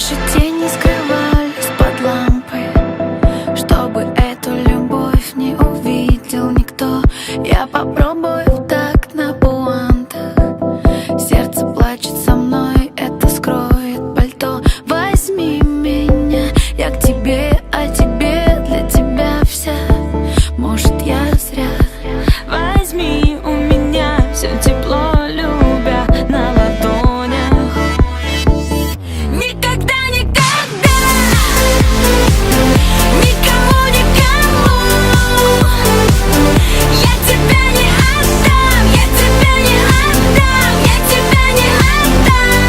Наши тени скрывались под лампой, чтобы эту любовь не увидел никто. Я попробую в такт на пуантах. Сердце плачет со мной, это скроет пальто. Возьми меня, я к тебе, а тебе для тебя вся. Может, я зря. Возьми у меня все тепло, любя на ладонях. Никогда, никогда, никому, никому я тебя не отдам, я тебя не отдам, я тебя не отдам.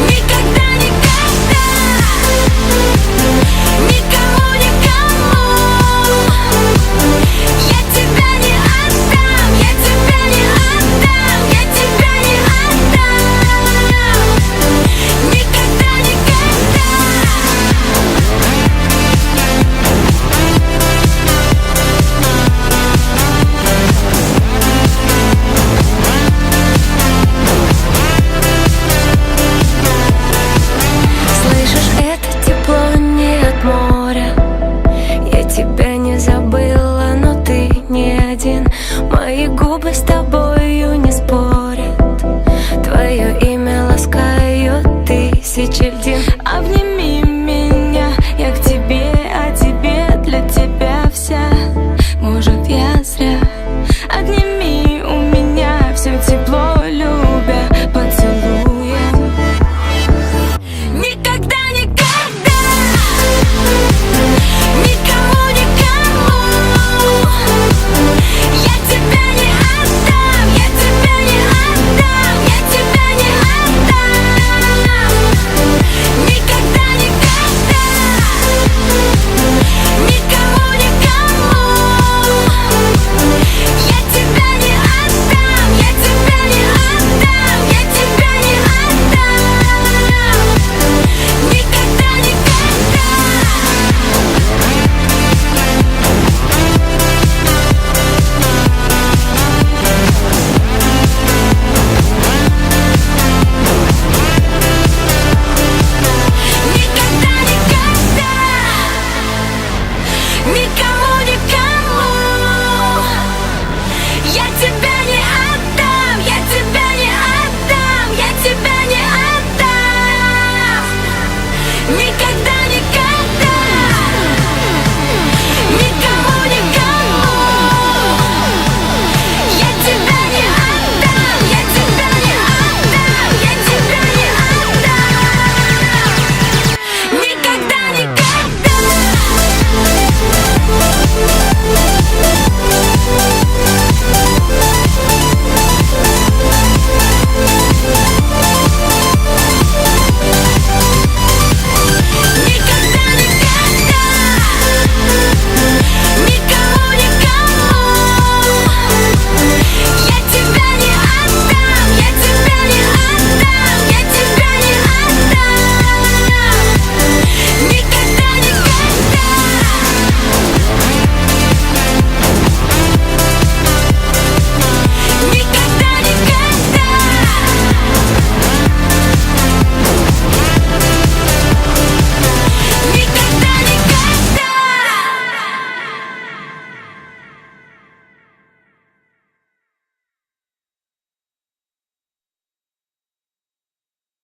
Никогда, никогда, никому, никому я тебя не отдам, я тебя не отдам, я тебя не отдам. Никогда, никогда. Слышишь, это тепло не от моря. Я тебя не забыла, но ты не один. Мои губы с тобою не спорят. Твое имя ласкают тысячи льдин.